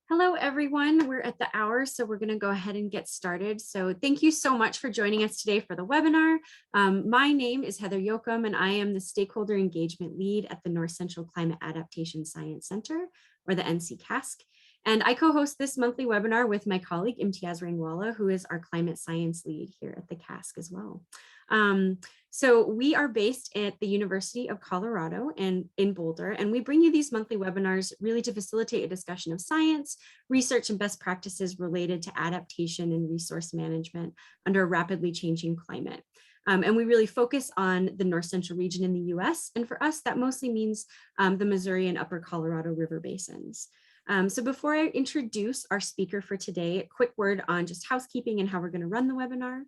Hello, everyone. We're at the hour, so we're going to go ahead and get started. So thank you so much for joining us today for the webinar. My name is Heather Yoakum, and I am the Stakeholder Engagement Lead at the North Central Climate Adaptation Science Center, or the NC CASC. And I co-host this monthly webinar with my colleague, Imtiaz Rangwala, who is our climate science lead here at the CASC as well. So we are based at the University of Colorado and in Boulder, and we bring you these monthly webinars really to facilitate a discussion of science, research, and best practices related to adaptation and resource management under a rapidly changing climate. And we really focus on the North Central region in the US. And for us, that mostly means the Missouri and Upper Colorado River basins. So before I introduce our speaker for today, a quick word on just housekeeping and how we're going to run the webinar.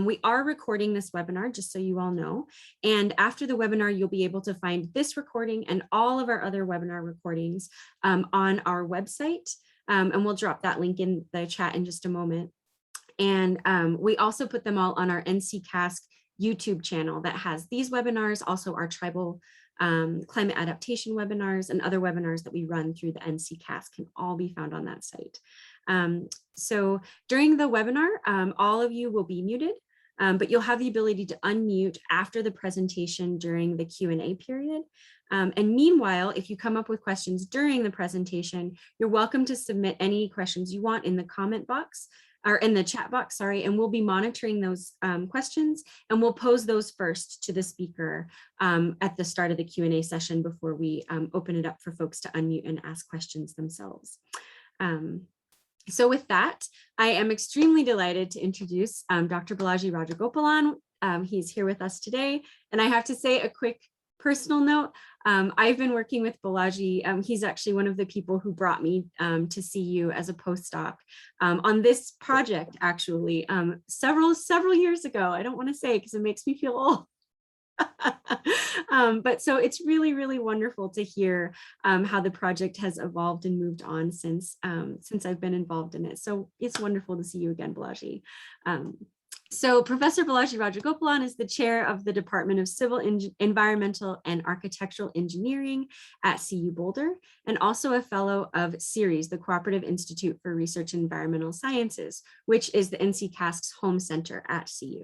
We are recording this webinar, just so you all know. And after the webinar, you'll be able to find this recording and all of our other webinar recordings on our website. And we'll drop that link in the chat in just a moment. And we also put them all on our NC CASC YouTube channel that has these webinars, also our tribal climate adaptation webinars and other webinars that we run through the NC CASC can all be found on that site. So during the webinar, all of you will be muted, but you'll have the ability to unmute after the presentation during the Q&A period. And meanwhile, if you come up with questions during the presentation, you're welcome to submit any questions you want in the comment box, or in the chat box, sorry, and we'll be monitoring those questions, and we'll pose those first to the speaker at the start of the Q&A session before we open it up for folks to unmute and ask questions themselves. So with that, I am extremely delighted to introduce Dr. Balaji Rajagopalan. He's here with us today, and I have to say a quick personal note. I've been working with Balaji. He's actually one of the people who brought me to CU as a postdoc on this project, actually, several years ago. I don't want to say because it makes me feel old. But so it's really, really wonderful to hear how the project has evolved and moved on since I've been involved in it. So it's wonderful to see you again, Balaji. So Professor Balaji Rajagopalan is the chair of the Department of Civil, Environmental, and Architectural Engineering at CU Boulder, and also a fellow of CERES, the Cooperative Institute for Research in Environmental Sciences, which is the NC CASC's home center at CU.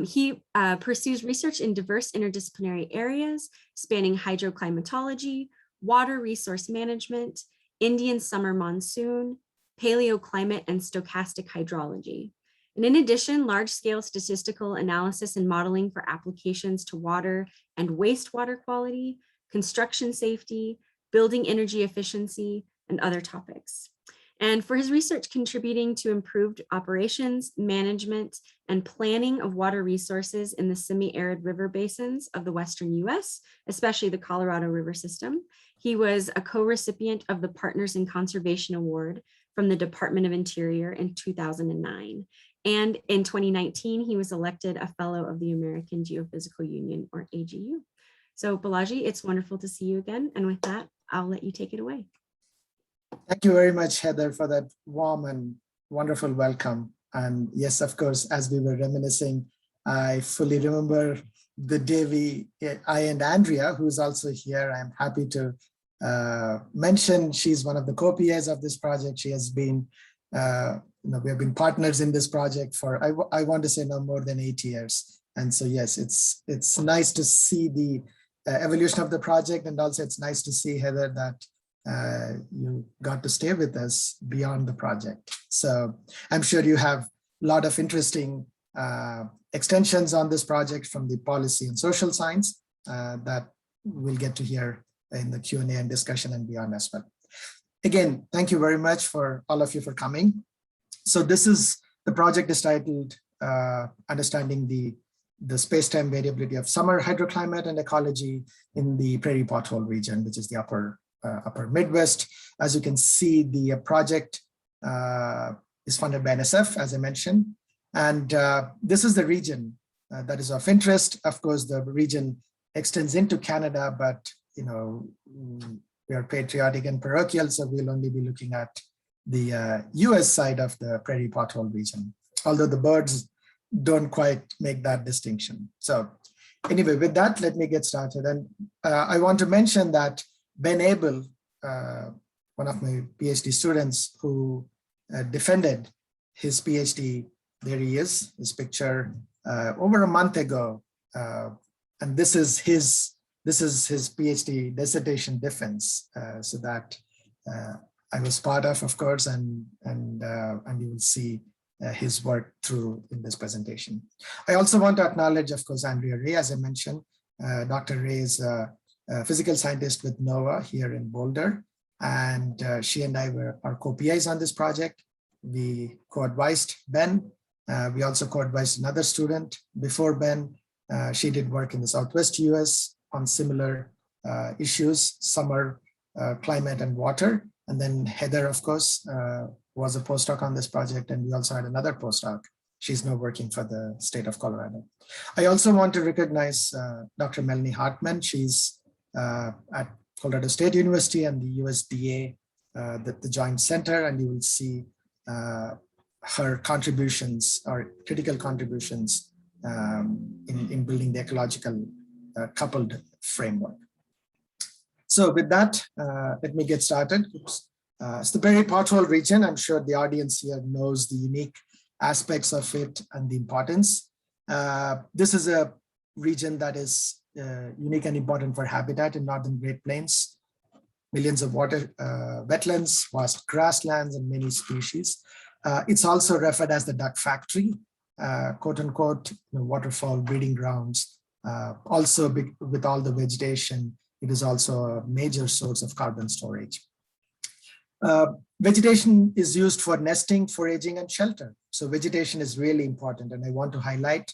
He pursues research in diverse interdisciplinary areas, spanning hydroclimatology, water resource management, Indian summer monsoon, paleoclimate, and stochastic hydrology. And in addition, large-scale statistical analysis and modeling for applications to water and wastewater quality, construction safety, building energy efficiency, and other topics. And for his research contributing to improved operations, management, and planning of water resources in the semi-arid river basins of the Western US, especially the Colorado River system. He was a co-recipient of the Partners in Conservation Award from the Department of Interior in 2009. And in 2019, he was elected a fellow of the American Geophysical Union, or AGU. So Balaji, it's wonderful to see you again. And with that, I'll let you take it away. Thank you very much, Heather, for that warm and wonderful welcome. And yes, of course, as we were reminiscing, I fully remember the day I and Andrea, who is also here, I'm happy to mention, she's one of the co-PAs of this project. She has been we have been partners in this project for, I want to say now more than 8 years. And so, yes, it's nice to see the evolution of the project. And also it's nice to see, Heather, that you got to stay with us beyond the project. So I'm sure you have a lot of interesting extensions on this project from the policy and social science that we'll get to hear in the Q&A and discussion and beyond as well. Again, thank you very much for all of you for coming. So this is, the project is titled Understanding the Space-Time Variability of Summer Hydroclimate and Ecology in the Prairie Pothole Region, which is the upper Midwest. As you can see, the project is funded by NSF, as I mentioned. And this is the region that is of interest. Of course, the region extends into Canada, but we are patriotic and parochial, so we'll only be looking at the US side of the Prairie Pothole region, although the birds don't quite make that distinction. So anyway, with that, let me get started. And I want to mention that Ben Abel, one of my PhD students who defended his PhD. There he is, his picture, over a month ago. And this is his PhD dissertation defense. So that I was part of course, and you will see his work through in this presentation. I also want to acknowledge, of course, Andrea Ray, as I mentioned. Dr. Ray is a physical scientist with NOAA here in Boulder, and she and I are co-PIs on this project. We co-advised Ben. We also co-advised another student before Ben. She did work in the Southwest US on similar issues, summer, climate and water. And then Heather, of course, was a postdoc on this project, and we also had another postdoc. She's now working for the state of Colorado. I also want to recognize Dr. Melanie Hartman. She's at Colorado State University and the USDA, the Joint Center, and you will see her contributions, or critical contributions in building the ecological coupled framework. So with that, let me get started. It's the Prairie Pothole region. I'm sure the audience here knows the unique aspects of it and the importance. This is a region that is unique and important for habitat in northern Great Plains. Millions of water wetlands, vast grasslands, and many species. It's also referred as the duck factory, quote unquote, waterfowl breeding grounds. Also, with all the vegetation, it is also a major source of carbon storage. Vegetation is used for nesting, foraging, and shelter. So vegetation is really important, and I want to highlight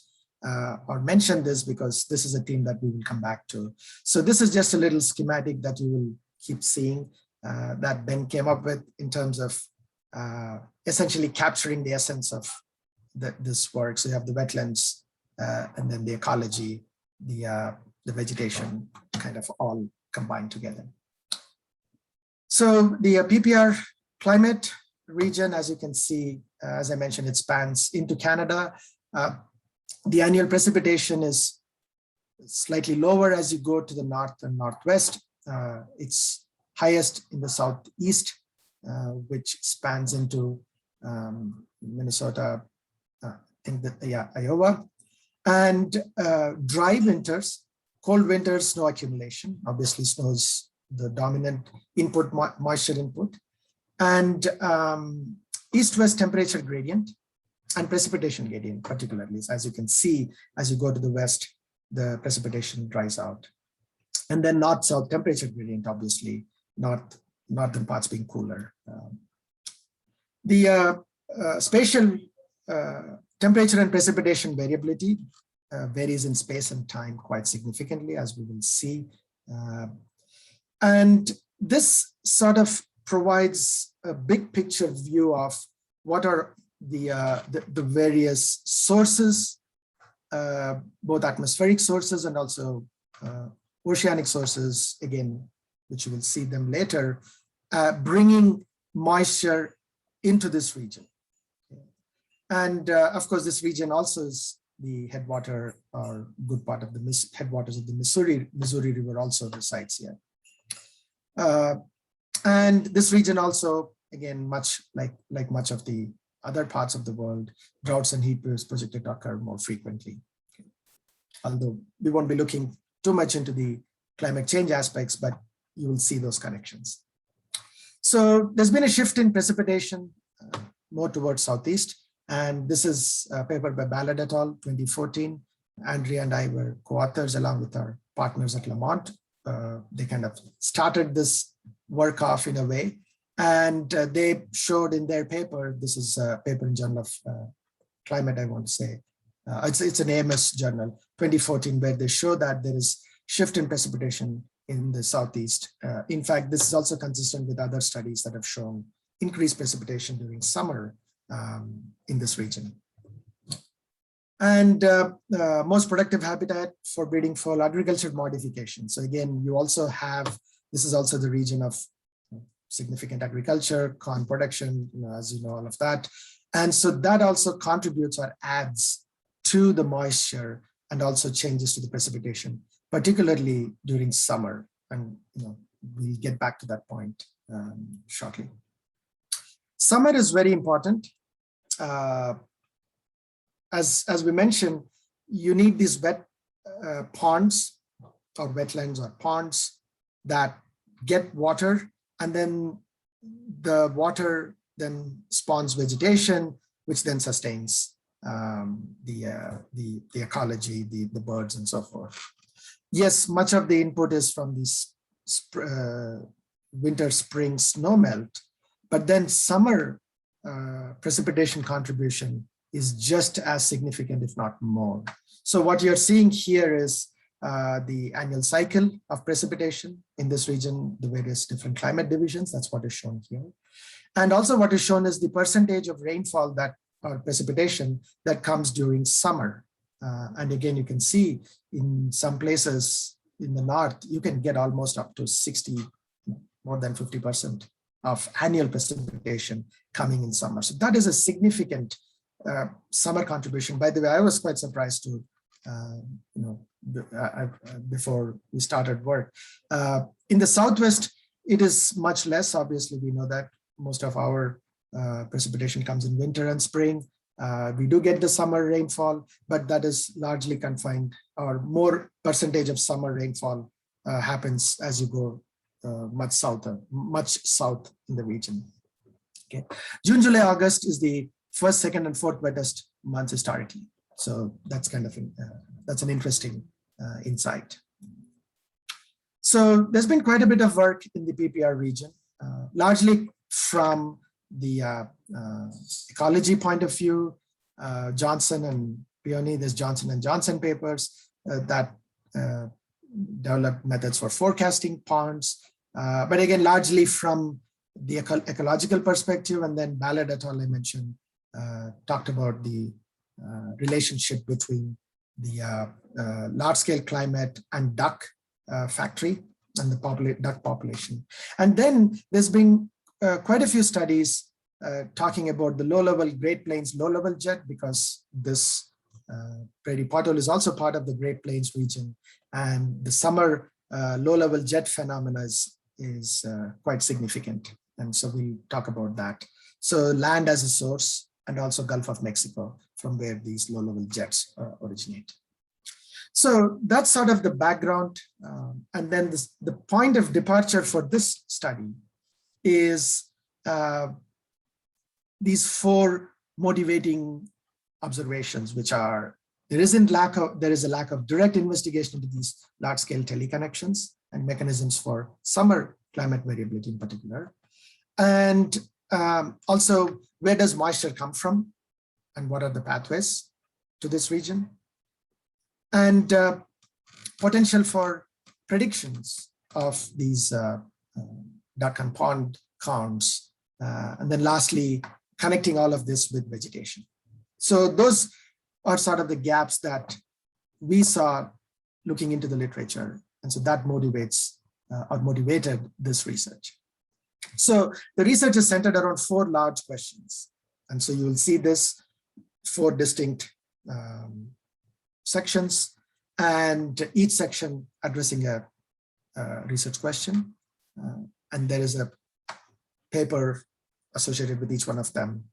or mention this because this is a theme that we will come back to. So this is just a little schematic that you will keep seeing that Ben came up with in terms of essentially capturing the essence of this work. So you have the wetlands and then the ecology, the vegetation kind of all combined together. So the PPR climate region, as you can see, as I mentioned, it spans into Canada. The annual precipitation is slightly lower as you go to the north and northwest. It's highest in the southeast, which spans into Minnesota, I think that, yeah, Iowa. And dry winters, cold winters, snow accumulation. Obviously, snow is the dominant input, moisture input. And east-west temperature gradient and precipitation gradient, particularly. So as you can see, as you go to the west, the precipitation dries out. And then north-south temperature gradient, obviously, northern parts being cooler. The spatial temperature and precipitation variability varies in space and time quite significantly, as we will see. And this sort of provides a big picture view of what are the various sources, both atmospheric sources and also oceanic sources, again, which you will see them later, bringing moisture into this region. And of course, this region also is the headwater or good part of the headwaters of the Missouri River also resides here. And this region also, again, much like much of the other parts of the world, droughts and heat waves projected to occur more frequently. Although we won't be looking too much into the climate change aspects, but you will see those connections. So there's been a shift in precipitation more towards southeast. And this is a paper by Balaji et al. 2014. Andrea and I were co-authors along with our partners at Lamont. They kind of started this work off in a way. And they showed in their paper, this is a paper in Journal of Climate, I want to say. It's an AMS journal, 2014, where they show that there is shift in precipitation in the southeast. In fact, this is also consistent with other studies that have shown increased precipitation during summer in this region. And most productive habitat for breeding fowl, agriculture modification. So again, you also have, this is also the region of significant agriculture, corn production, as you know, all of that. And so that also contributes or adds to the moisture and also changes to the precipitation, particularly during summer. And we'll get back to that point shortly. Summer is very important. As we mentioned, you need these wet ponds or wetlands or ponds that get water, and then the water then spawns vegetation, which then sustains the ecology, the birds and so forth. Yes, much of the input is from this winter, spring snowmelt, but then summer precipitation contribution is just as significant, if not more. So what you're seeing here is the annual cycle of precipitation in this region, the various different climate divisions. That's what is shown here. And also what is shown is the percentage of rainfall that or precipitation that comes during summer. And again, you can see in some places in the north, you can get almost up to 60, more than 50% of annual precipitation coming in summer. So that is a significant summer contribution. By the way, I was quite surprised to, before we started work. In the Southwest, it is much less. Obviously, we know that most of our precipitation comes in winter and spring. We do get the summer rainfall, but that is largely confined, or more percentage of summer rainfall happens as you go much south in the region. Okay, June, July, August is the first, second, and fourth wettest months historically. So that's kind of that's an interesting insight. So there's been quite a bit of work in the PPR region, largely from the ecology point of view. Johnson and Peony, there's Johnson and Johnson papers that developed methods for forecasting ponds, but again, largely from the ecological perspective. And then Ballard et al. I mentioned talked about the relationship between the large-scale climate and duck factory and the duck population. And then there's been quite a few studies talking about the low-level Great Plains low-level jet, because this Prairie Pothole is also part of the Great Plains region, and the summer low-level jet phenomena is quite significant. And so we'll talk about that. So land as a source, and also Gulf of Mexico, from where these low-level jets originate. So that's sort of the background. And then the point of departure for this study is these four motivating observations, which are there is a lack of direct investigation into these large-scale teleconnections and mechanisms for summer climate variability in particular. And also, where does moisture come from, and what are the pathways to this region? And potential for predictions of these duck and pond counts. And then lastly, connecting all of this with vegetation. So those are sort of the gaps that we saw looking into the literature. And so that motivates or motivated this research. So the research is centered around four large questions. And so you will see this four distinct sections, and each section addressing a research question. And there is a paper associated with each one of them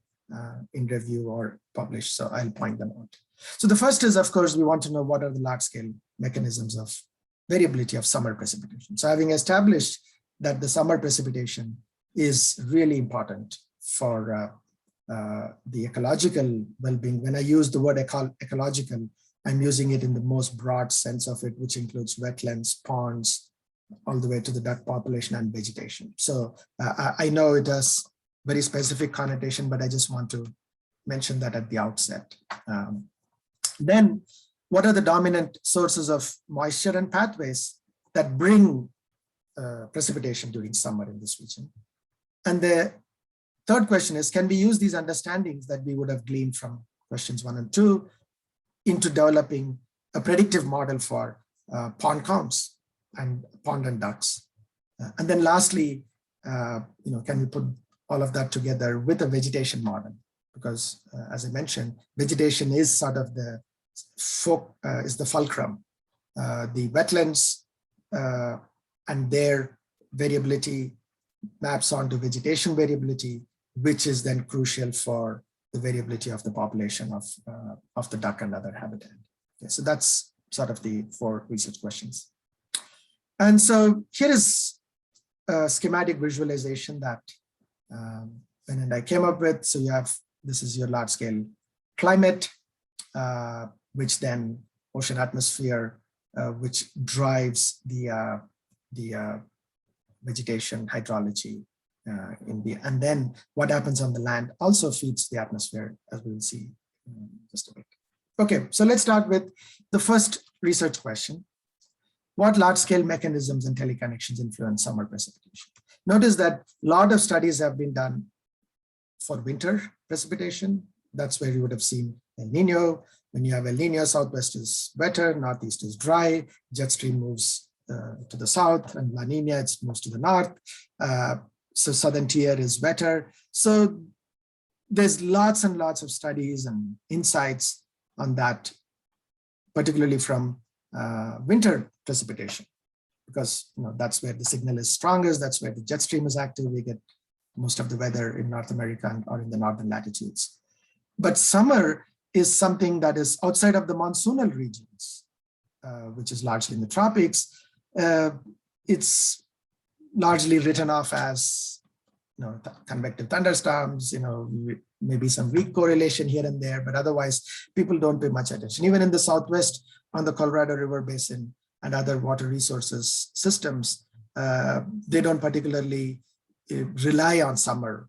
in review or published, so I'll point them out. So the first is, of course, we want to know what are the large-scale mechanisms of variability of summer precipitation. So having established that the summer precipitation is really important for the ecological well-being. When I use the word ecological, I'm using it in the most broad sense of it, which includes wetlands, ponds, all the way to the duck population and vegetation. So I know it has very specific connotation, but I just want to mention that at the outset. Then, what are the dominant sources of moisture and pathways that bring precipitation during summer in this region? And the third question is, can we use these understandings that we would have gleaned from questions 1 and 2 into developing a predictive model for pond counts and pond and ducks? And then lastly, can we put all of that together with a vegetation model? Because as I mentioned, vegetation is sort of the fulcrum. The wetlands and their variability maps onto vegetation variability, which is then crucial for the variability of the population of the duck and other habitat. Okay, so that's sort of the 4 research questions. And so here is a schematic visualization that and I came up with. So you have, this is your large scale climate, which then ocean atmosphere, which drives the vegetation hydrology and then what happens on the land also feeds the atmosphere, as we will see in just a bit. Okay, so let's start with the first research question. What large-scale mechanisms and teleconnections influence summer precipitation? Notice that a lot of studies have been done for winter precipitation. That's where you would have seen El Nino. When you have El Nino, southwest is wetter, northeast is dry, jet stream moves to the south, and La Nina, it moves to the north. So southern tier is wetter. So there's lots and lots of studies and insights on that, particularly from winter precipitation, because that's where the signal is strongest, that's where the jet stream is active. We get most of the weather in North America or in the northern latitudes. But summer is something that is outside of the monsoonal regions, which is largely in the tropics. It's largely written off as convective thunderstorms, maybe some weak correlation here and there, but otherwise people don't pay much attention. Even in the southwest on the Colorado River Basin and other water resources systems, they don't particularly rely on summer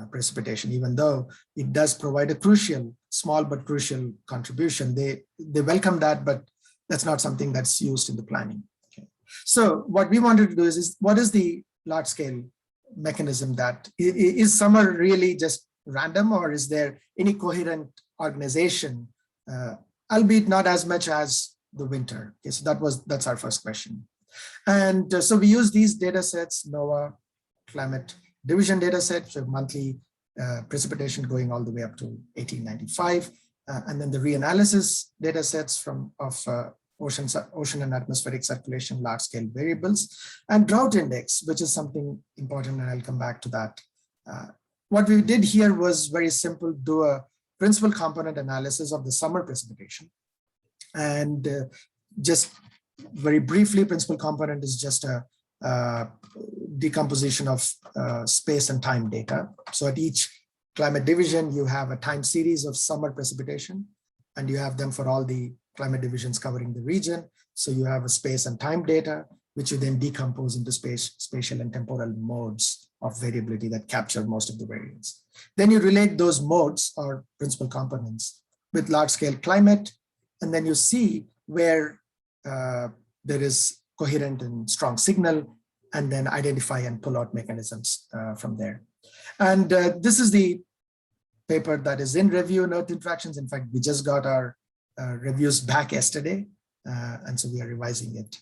precipitation, even though it does provide a crucial, small but crucial contribution. They welcome that, but that's not something that's used in the planning. Okay. So what we wanted to do is what is the large scale mechanism that is summer really just random, or is there any coherent organization, albeit not as much as the winter? Okay, so that's our first question. And so we use these data sets, NOAA climate division data set, so monthly precipitation going all the way up to 1895, and then the reanalysis data sets of ocean and atmospheric circulation, large scale variables, and drought index, which is something important, and I'll come back to that. What we did here was very simple, do a principal component analysis of the summer precipitation. And just very briefly, principal component is just a decomposition of space and time data. So at each climate division, you have a time series of summer precipitation, and you have them for all the climate divisions covering the region. So you have a space and time data, which you then decompose into spatial and temporal modes of variability that capture most of the variance. Then you relate those modes or principal components with large scale climate, and then you see where there is coherent and strong signal, and then identify and pull out mechanisms from there. And this is the paper that is in review in Earth Interactions. In fact, we just got our reviews back yesterday, and so we are revising it.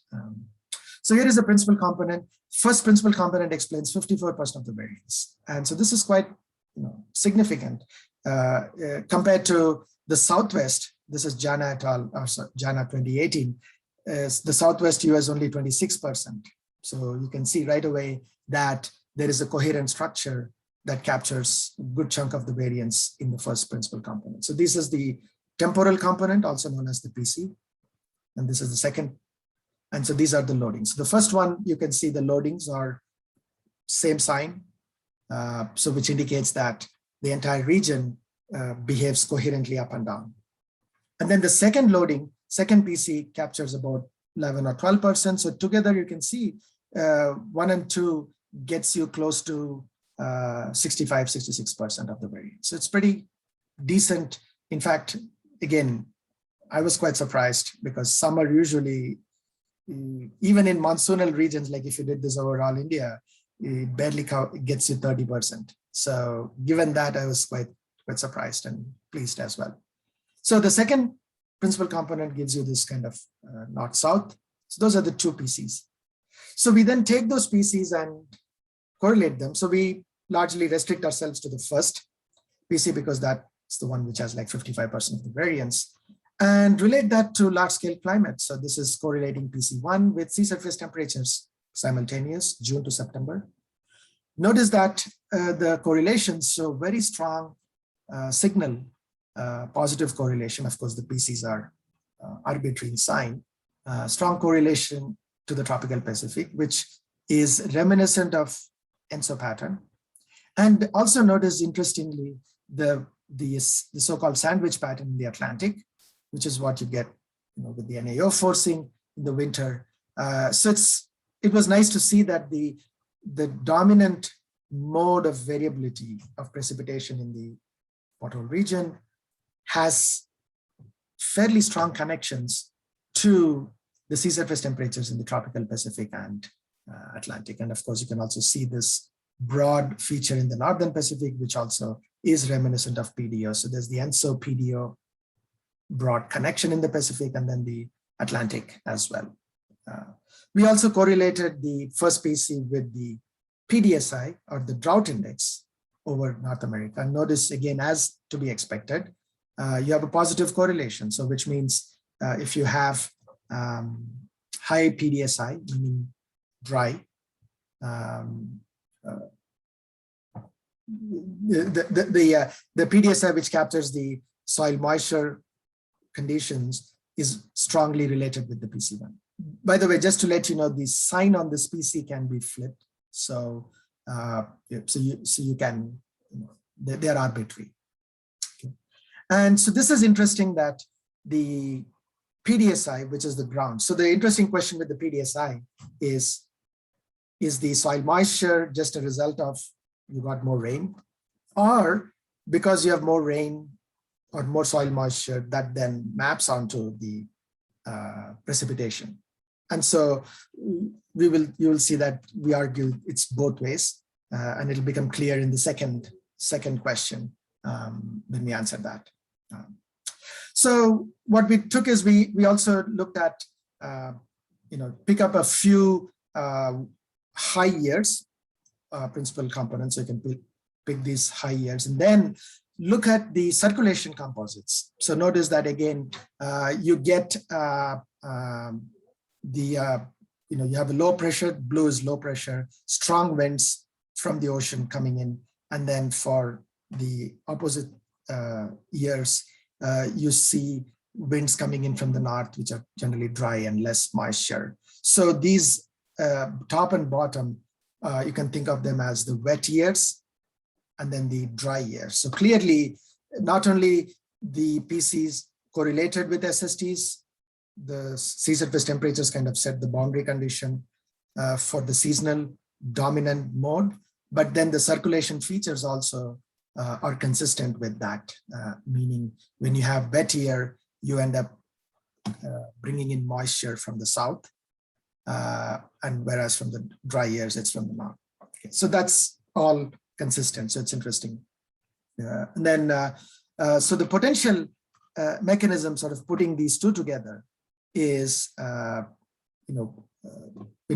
So here is the principal component. First principal component explains 54% of the variance. And so this is quite significant compared to the Southwest. This is Jana et al., or sorry, Jana 2018. The Southwest US only 26%. So you can see right away that there is a coherent structure that captures a good chunk of the variance in the first principal component. So this is the temporal component, also known as the PC. And this is the second. And so these are the loadings. The first one, you can see the loadings are same sign, so which indicates that the entire region behaves coherently up and down. And then the second loading, second PC captures about 11 or 12%. So together you can see 1 and 2 gets you close to 65, 66% of the variance. So it's pretty decent. In fact, again, I was quite surprised because summer usually, even in monsoonal regions, like if you did this over all India, it barely gets you 30%. So given that, I was quite surprised and pleased as well. So the second principal component gives you this kind of north-south. So those are the 2 PCs. So we then take those PCs and correlate them. So we largely restrict ourselves to the first PC because that's the one which has like 55% of the variance, and relate that to large scale climate. So this is correlating PC1 with sea surface temperatures simultaneous, June to September. Notice that the correlations show very strong signal, positive correlation. Of course, the PCs are arbitrary in sign, strong correlation to the tropical Pacific, which is reminiscent of ENSO pattern. And also notice, interestingly, the so-called sandwich pattern in the Atlantic, which is what you get with the NAO forcing in the winter. So it was nice to see that the dominant mode of variability of precipitation in the pothole region has fairly strong connections to the sea surface temperatures in the tropical Pacific and Atlantic. And of course, you can also see this broad feature in the northern Pacific, which also is reminiscent of PDO. So there's the ENSO PDO broad connection in the Pacific, and then the Atlantic as well. We also correlated the first PC with the PDSI, or the drought index, over North America. And notice again, as to be expected, you have a positive correlation. So which means if you have high PDSI, meaning dry, the PDSI, which captures the soil moisture conditions, is strongly related with the PC1. By the way, just to let you know, the sign on this PC can be flipped. So you can, they're arbitrary. Okay. And so this is interesting that the PDSI, which is the ground. So the interesting question with the PDSI is the soil moisture just a result of you got more rain, or because you have more rain or more soil moisture that then maps onto the precipitation? And so you will see that we argue it's both ways, and it'll become clear in the second question when we answer that. So what we took is we also looked at pick up a few high years, principal components. So you can pick these high years and then look at the circulation composites. So notice that again, you get you have a low pressure, blue is low pressure, strong winds from the ocean coming in. And then for the opposite years, you see winds coming in from the north, which are generally dry and less moisture. So these top and bottom, you can think of them as the wet years and then the dry years. So clearly, not only the PCs correlated with SSTs, the sea surface temperatures kind of set the boundary condition for the seasonal dominant mode, but then the circulation features also are consistent with that, meaning when you have wet year, you end up bringing in moisture from the south, and whereas from the dry years, it's from the north. Okay. So that's all consistent. So it's interesting. And then, so the potential mechanism sort of putting these two together is, when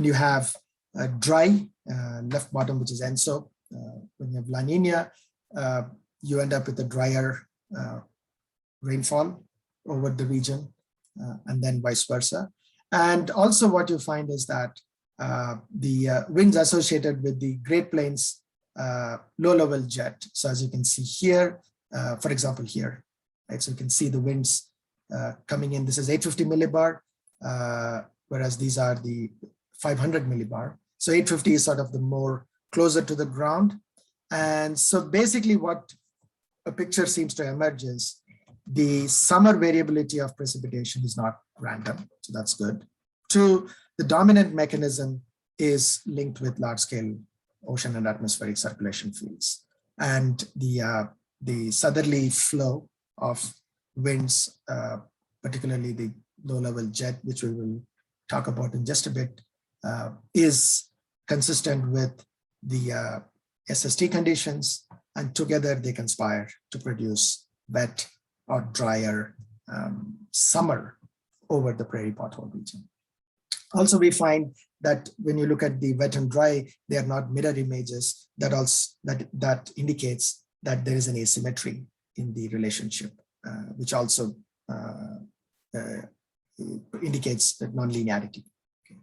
you have a dry left bottom, which is ENSO, when you have La Nina, you end up with a drier rainfall over the region, and then vice versa. And also what you find is that the winds associated with the Great Plains low-level jet. So as you can see here, for example, here, right? So you can see the winds coming in. This is 850 millibar, whereas these are the 500 millibar. So 850 is sort of the more closer to the ground. And so basically what a picture seems to emerge is the summer variability of precipitation is not random. So that's good. Two, the dominant mechanism is linked with large-scale ocean and atmospheric circulation fields. And the southerly flow of winds, particularly the low-level jet, which we will talk about in just a bit, is consistent with the SST conditions, and together they conspire to produce wet or drier summer over the Prairie Pothole region. Also, we find that when you look at the wet and dry, they are not mirror images. That indicates that there is an asymmetry in the relationship, which also indicates that nonlinearity. Okay.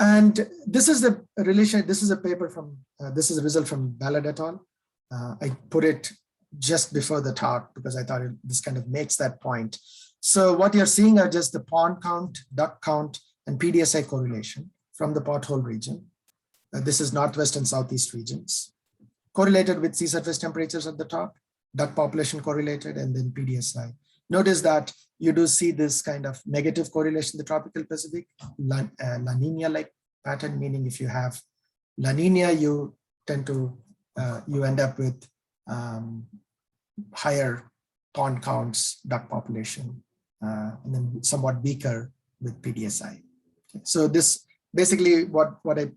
And this is the relation. This is a paper from, this is a result from Balaji et al. I put it just before the talk because I thought this kind of makes that point. So what you're seeing are just the pond count, duck count, and PDSI correlation from the pothole region. This is northwest and southeast regions, correlated with sea surface temperatures at the top, duck population correlated, and then PDSI. Notice that you do see this kind of negative correlation in the tropical Pacific, La Nina-like pattern, meaning if you have La Nina, you tend to, you end up with higher pond counts, duck population, and then somewhat weaker with PDSI. Okay. So this basically what I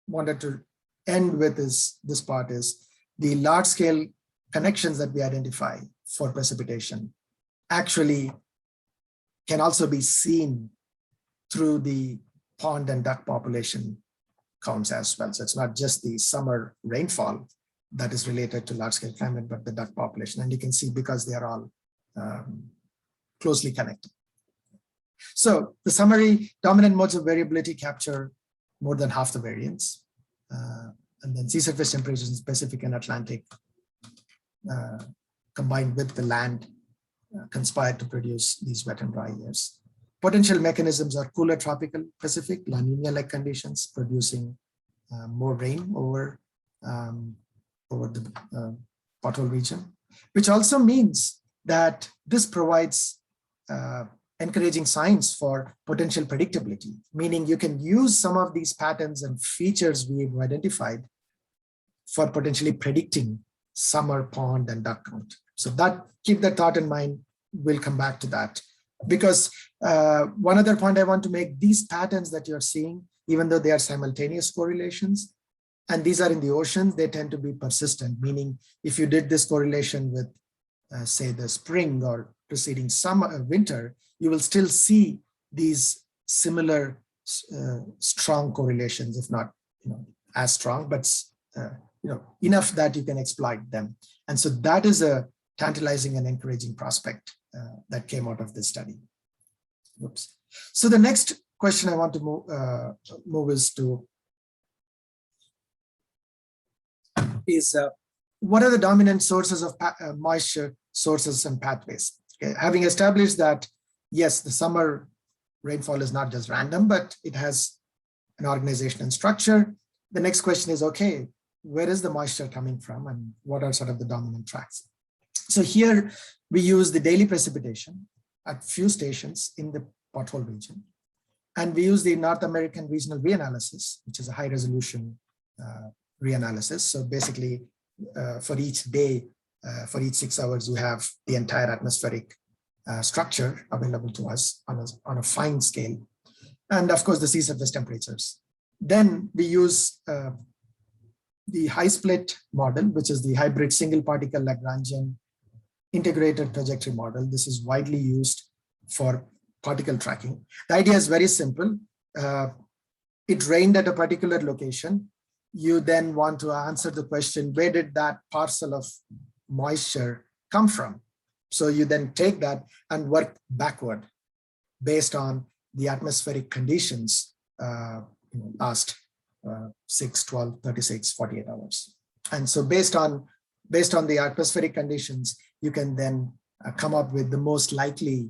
wanted to end with is this part is the large scale connections that we identify for precipitation actually can also be seen through the pond and duck population counts as well. So it's not just the summer rainfall that is related to large scale climate, but the duck population. And you can see because they are all closely connected. So the summary, dominant modes of variability capture more than half the variance. And then sea surface temperatures in Pacific and Atlantic combined with the land conspired to produce these wet and dry years. Potential mechanisms are cooler tropical Pacific, La Nina-like conditions producing more rain over the pothole region, which also means that this provides encouraging signs for potential predictability, meaning you can use some of these patterns and features we've identified for potentially predicting summer pond and duck count. So that, keep that thought in mind. We'll come back to that. Because one other point I want to make, these patterns that you're seeing, even though they are simultaneous correlations, and these are in the oceans, they tend to be persistent, meaning if you did this correlation with, say, the spring or preceding summer, winter, you will still see these similar strong correlations, if not as strong, but enough that you can exploit them. And so that is a tantalizing and encouraging prospect that came out of this study. Oops. So the next question I want to move is what are the dominant sources of moisture sources and pathways? Okay. Having established that, yes, the summer rainfall is not just random, but it has an organization and structure. The next question is, okay, where is the moisture coming from and what are sort of the dominant tracks? So here we use the daily precipitation at few stations in the pothole region. And we use the North American regional reanalysis, which is a high resolution reanalysis. So basically for each day, for each 6 hours, you have the entire atmospheric structure available to us on a fine scale. And of course, the sea surface temperatures. Then we use the HYSPLIT model, which is the hybrid single particle Lagrangian integrated trajectory model. This is widely used for particle tracking. The idea is very simple. It rained at a particular location. You then want to answer the question, where did that parcel of moisture come from? So you then take that and work backward based on the atmospheric conditions last 6, 12, 36, 48 hours. And so based on the atmospheric conditions, you can then come up with the most likely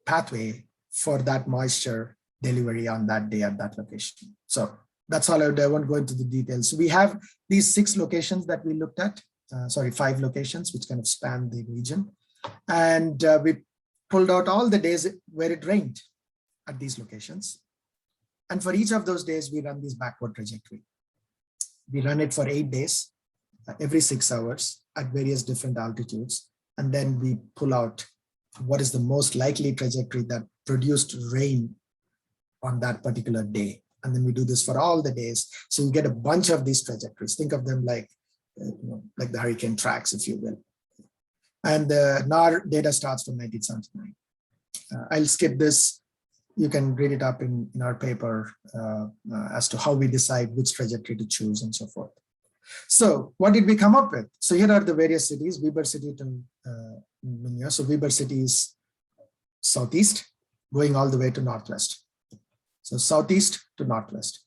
pathway for that moisture delivery on that day at that location. So that's all. I won't go into the details. So we have these 6 locations that we looked at, 5 locations, which kind of span the region. And we pulled out all the days where it rained at these locations. And for each of those days, we run this backward trajectory. We run it for 8 days, every 6 hours at various different altitudes. And then we pull out what is the most likely trajectory that produced rain on that particular day. And then we do this for all the days. So you get a bunch of these trajectories. Think of them like, like the hurricane tracks, if you will. And the NAR data starts from 1979. I'll skip this. You can read it up in our paper as to how we decide which trajectory to choose and so forth. So what did we come up with? So here are the various cities, Weber City to Minneapolis. So Weber City is southeast, going all the way to northwest. So southeast to northwest.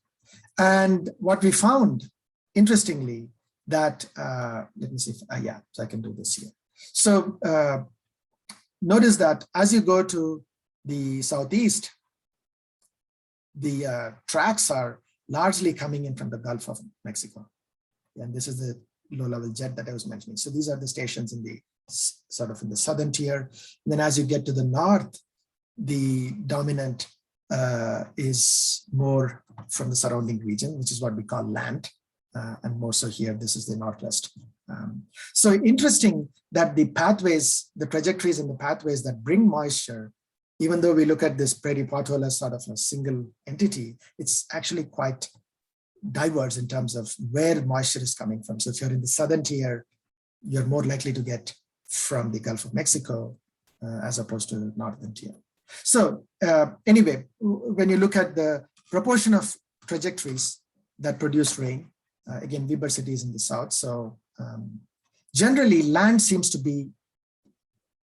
And what we found, interestingly, that, let me see if, yeah, so I can do this here. So notice that as you go to the southeast, the tracks are largely coming in from the Gulf of Mexico. And this is the low-level jet that I was mentioning. So these are the stations in the sort of in the southern tier. And then as you get to the north, the dominant is more from the surrounding region, which is what we call land. And more so here, this is the Northwest. So interesting that the pathways, the trajectories and the pathways that bring moisture, even though we look at this prairie pothole as sort of a single entity, it's actually quite diverse in terms of where moisture is coming from. So if you're in the southern tier, you're more likely to get from the Gulf of Mexico as opposed to northern tier. So anyway, when you look at the proportion of trajectories that produce rain, again, Weber City is in the south. So generally land seems to be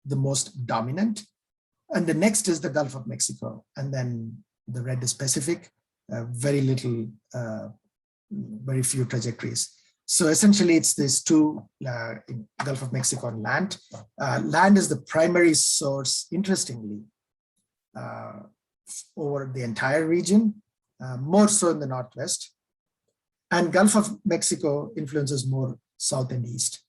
the most dominant. And the next is the Gulf of Mexico. And then the red is Pacific, very little, very few trajectories. So essentially it's these two, in Gulf of Mexico and land. Land is the primary source, interestingly, over the entire region, more so in the Northwest. And Gulf of Mexico influences more south and east.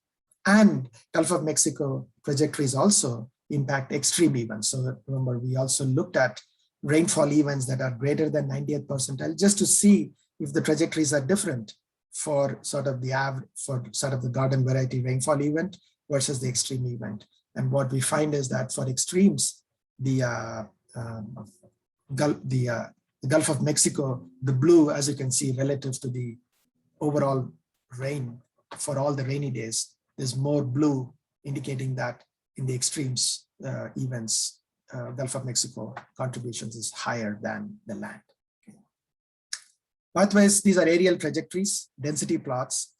And Gulf of Mexico trajectories also impact extreme events. So remember, we also looked at rainfall events that are greater than 90th percentile, just to see if the trajectories are different for sort of the average, for sort of the garden variety rainfall event versus the extreme event. And what we find is that for extremes, the Gulf of Mexico, the blue, as you can see, relative to the overall rain for all the rainy days, there's more blue, indicating that in the extremes events, Gulf of Mexico contributions is higher than the land. Okay. Pathways, these are aerial trajectories, density plots,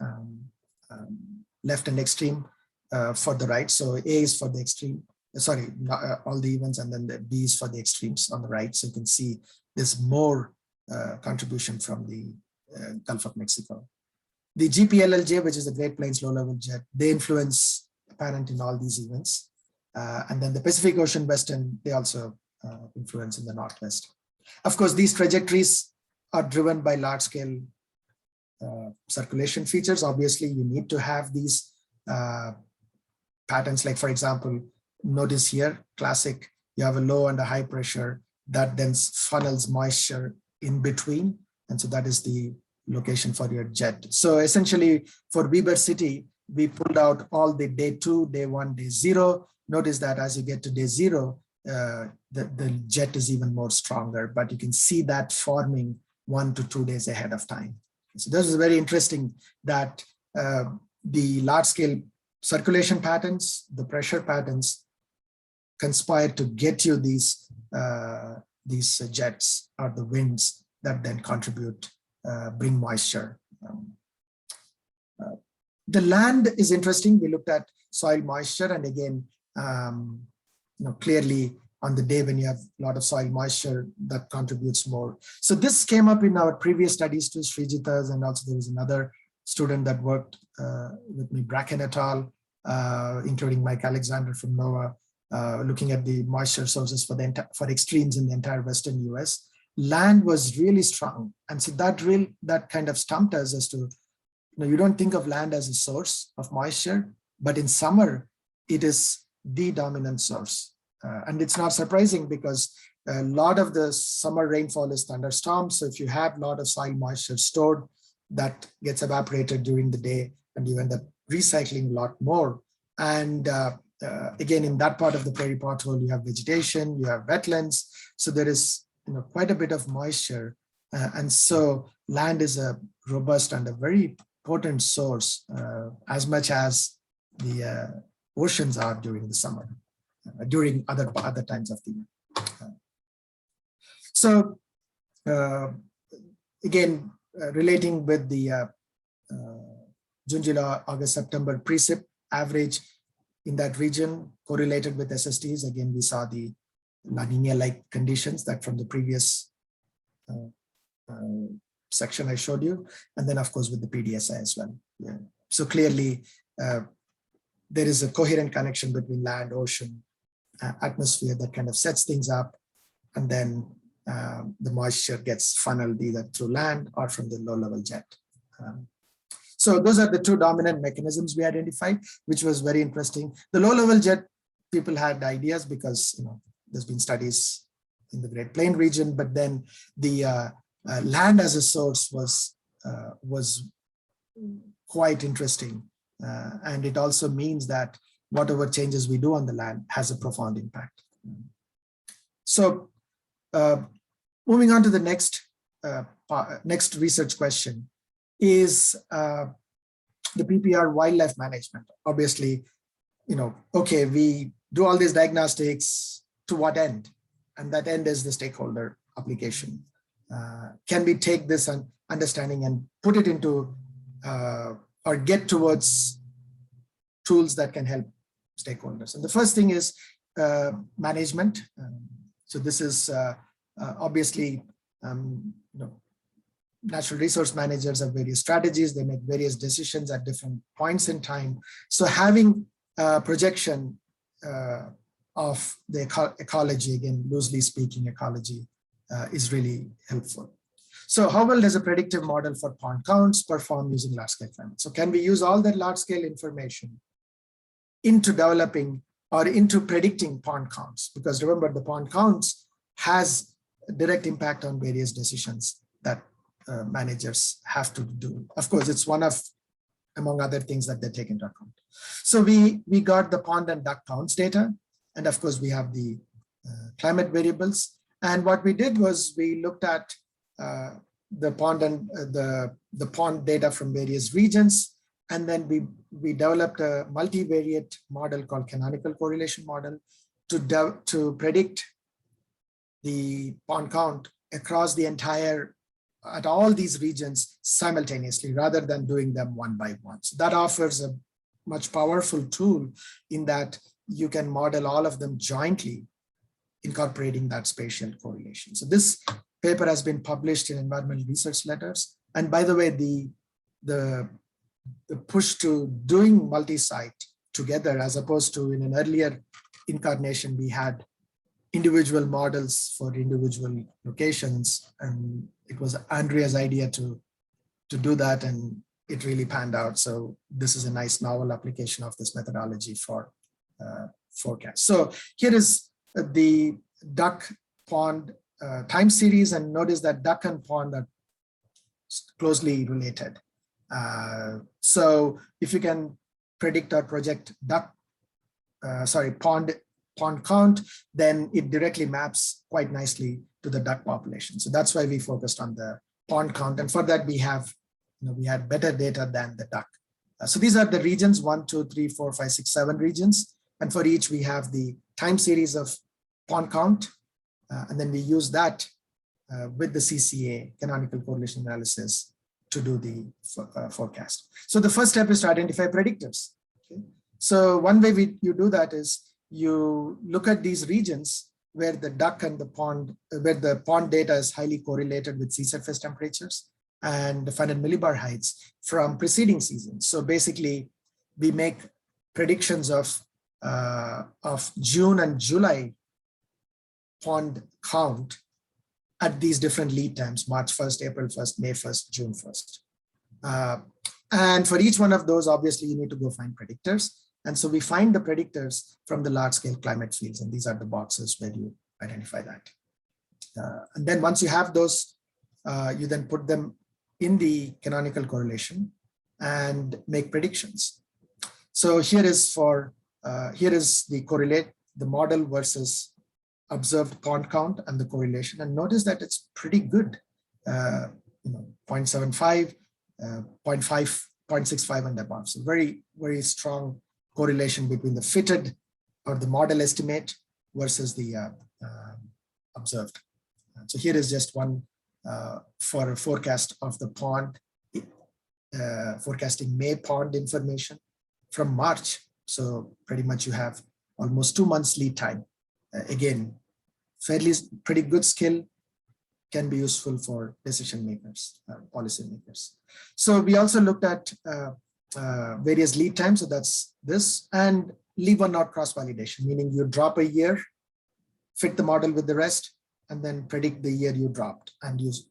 left and extreme for the right. So A is for the extreme, sorry, all the events, and then the B is for the extremes on the right. So you can see there's more contribution from the Gulf of Mexico. The GPLLJ, which is the Great Plains Low-Level Jet, they influence apparent in all these events. And then the Pacific Ocean Western, they also influence in the Northwest. Of course, these trajectories are driven by large-scale circulation features. Obviously, you need to have these patterns, like, for example, notice here, classic, you have a low and a high pressure that then funnels moisture in between. And so that is the location for your jet. So essentially for Weber City, we pulled out all the day 2, day 1, day 0. Notice that as you get to day 0, the jet is even more stronger, but you can see that forming 1 to 2 days ahead of time. So this is very interesting that the large scale circulation patterns, the pressure patterns conspire to get you these jets or the winds that then contribute, bring moisture. The land is interesting. We looked at soil moisture, and again, clearly on the day when you have a lot of soil moisture, that contributes more. So this came up in our previous studies to Srijita's, and also there was another student that worked with me, Bracken et al., including Mike Alexander from NOAA, looking at the moisture sources for extremes in the entire Western US. Land was really strong. And so that kind of stumped us as to, you don't think of land as a source of moisture, but in summer, it is the dominant source. And it's not surprising because a lot of the summer rainfall is thunderstorms. So if you have a lot of soil moisture stored, that gets evaporated during the day, and you end up recycling a lot more. And again, in that part of the prairie pothole, you have vegetation, you have wetlands. So there is quite a bit of moisture. And so land is a robust and a very potent source, as much as the oceans are during the summer, during other times of the year. So again, relating with the June, July, August, September precip average in that region correlated with SSTs. Again, we saw the La Nina-like conditions that from the previous section I showed you, and then of course with the PDSI as well. Yeah. So clearly there is a coherent connection between land, ocean, atmosphere that kind of sets things up, and then the moisture gets funneled either through land or from the low-level jet. So those are the two dominant mechanisms we identified, which was very interesting. The low-level jet, people had ideas because there's been studies in the Great Plain region, but then the land as a source was quite interesting, and it also means that whatever changes we do on the land has a profound impact. So moving on to the next research question is the PPR wildlife management. Obviously, okay, we do all these diagnostics, to what end? And that end is the stakeholder application. Can we take this understanding and put it into or get towards tools that can help stakeholders? And the first thing is management. So this is obviously, natural resource managers have various strategies. They make various decisions at different points in time. So having a projection of the ecology, again, loosely speaking, ecology is really helpful. So how well does a predictive model for pond counts perform using large-scale climate? So can we use all that large-scale information into developing or into predicting pond counts? Because remember, the pond counts has a direct impact on various decisions that managers have to do. Of course, it's one of, among other things, that they take into account. So we got the pond and duck counts data, and of course we have the climate variables. And what we did was we looked at the pond and the pond data from various regions, and then we developed a multivariate model called Canonical Correlation Model to predict the pond count across the entire, at all these regions simultaneously, rather than doing them one by one. So that offers a much powerful tool in that you can model all of them jointly, incorporating that spatial correlation. So this paper has been published in Environmental Research Letters. And by the way, the push to doing multi-site together, as opposed to in an earlier incarnation, we had individual models for individual locations, and it was Andrea's idea to do that, and it really panned out. So this is a nice novel application of this methodology for forecast. So here is the duck pond time series, and notice that duck and pond are closely related. So if you can predict or project pond count, then it directly maps quite nicely to the duck population. So that's why we focused on the pond count, and for that we have, we had better data than the duck. So these are the regions, 1, 2, 3, 4, 5, 6, 7 regions, and for each we have the time series of pond count, and then we use that with the CCA, Canonical Correlation Analysis, to do the forecast. So the first step is to identify predictors. Okay? So one way you do that is you look at these regions where the duck and the pond, where the pond data is highly correlated with sea surface temperatures and finite millibar heights from preceding seasons. So basically, we make predictions of June and July pond count at these different lead times: March 1st, April 1st, May 1st, June 1st. And for each one of those, obviously, you need to go find predictors. And so we find the predictors from the large-scale climate fields, and these are the boxes where you identify that. And then once you have those, you then put them in the canonical correlation and make predictions. So here is the model versus observed pond count and the correlation, and notice that it's pretty good. 0.75, 0.5, 0.65 and above. So very, very strong correlation between the fitted or the model estimate versus the observed. So here is just one for a forecast of the pond, forecasting May pond information from March. So pretty much you have almost 2 months lead time. Again, pretty good skill, can be useful for decision makers, policy makers. So we also looked at various lead times. So that's this, and leave or not cross validation, meaning you drop a year, fit the model with the rest, and then predict the year you dropped and use,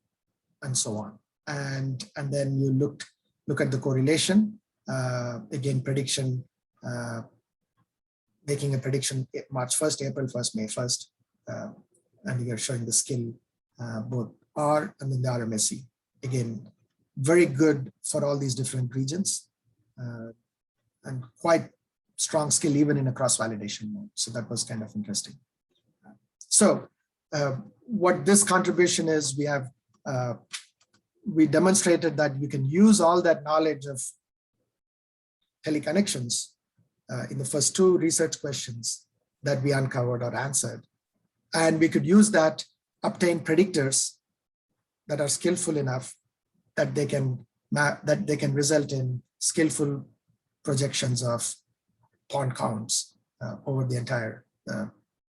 and so on. And then you look at the correlation, again, prediction, making a prediction March 1st, April 1st, May 1st, and you're showing the skill, both R and then the RMSE. Again, very good for all these different regions, and quite strong skill even in a cross-validation mode. So that was kind of interesting. So what this contribution is, we demonstrated that you can use all that knowledge of teleconnections in the first two research questions that we uncovered or answered. And we could use that, obtain predictors that are skillful enough that they can result in skillful projections of pond counts over the entire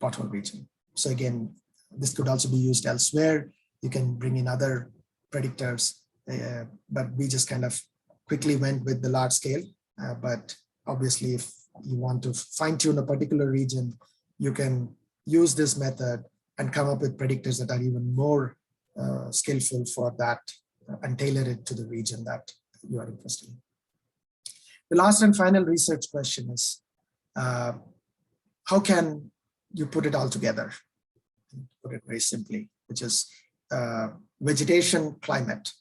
pothole region. So again, this could also be used elsewhere. You can bring in other predictors, but we just kind of quickly went with the large scale. But obviously, if you want to fine tune a particular region, you can use this method and come up with predictors that are even more skillful for that and tailor it to the region that you are interested in. The last and final research question is, how can you put it all together? Put it very simply, which is vegetation, climate.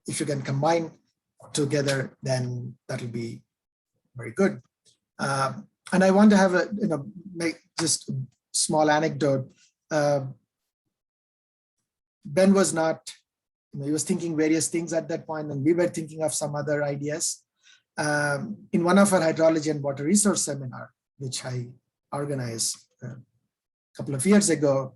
If you can combine together, then that will be very good. And I want to have make just a small anecdote. Ben was not, he was thinking various things at that point, and we were thinking of some other ideas. In one of our hydrology and water resource seminar, which I organized a couple of years ago,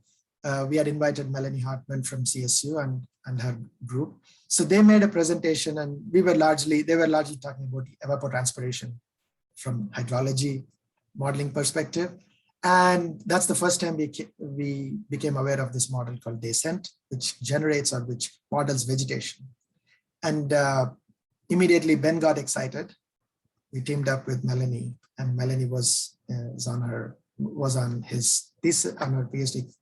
we had invited Melanie Hartman from CSU and her group. So they made a presentation, and they were largely talking about evapotranspiration from hydrology modeling perspective. And that's the first time we became aware of this model called DayCent, which generates or which models vegetation. And immediately Ben got excited. We teamed up with Melanie, and Melanie was on her PhD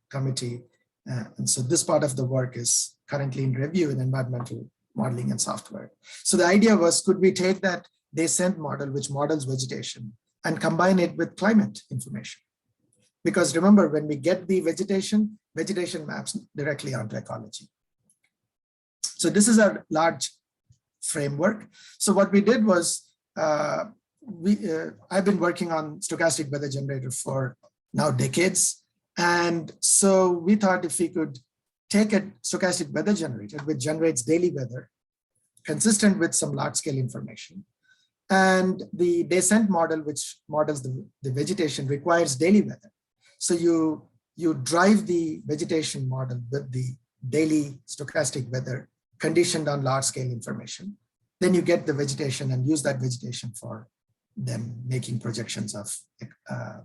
committee. And so this part of the work is currently in review in environmental modeling and software. So the idea was, could we take that DayCent model, which models vegetation, and combine it with climate information? Because remember, when we get the vegetation maps directly onto ecology. So this is a large framework. So what we did was, I've been working on stochastic weather generator for now decades. And so we thought if we could take a stochastic weather generator, which generates daily weather, consistent with some large scale information, and the DayCent model, which models the vegetation, requires daily weather. So you drive the vegetation model with the daily stochastic weather conditioned on large scale information. Then you get the vegetation and use that vegetation for then making projections of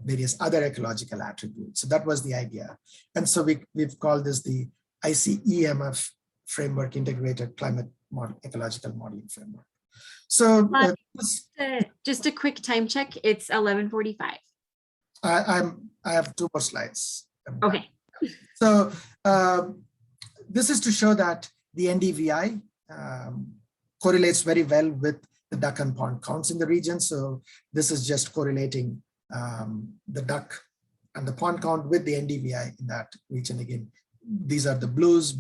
various other ecological attributes. So that was the idea. And so we've called this the ICEMF framework, integrated climate ecological modeling framework. So just a quick time check. It's 11:45. I have two more slides. Okay. So this is to show that the NDVI correlates very well with the duck and pond counts in the region. So this is just correlating the duck and the pond count with the NDVI in that region. Again, these are the blues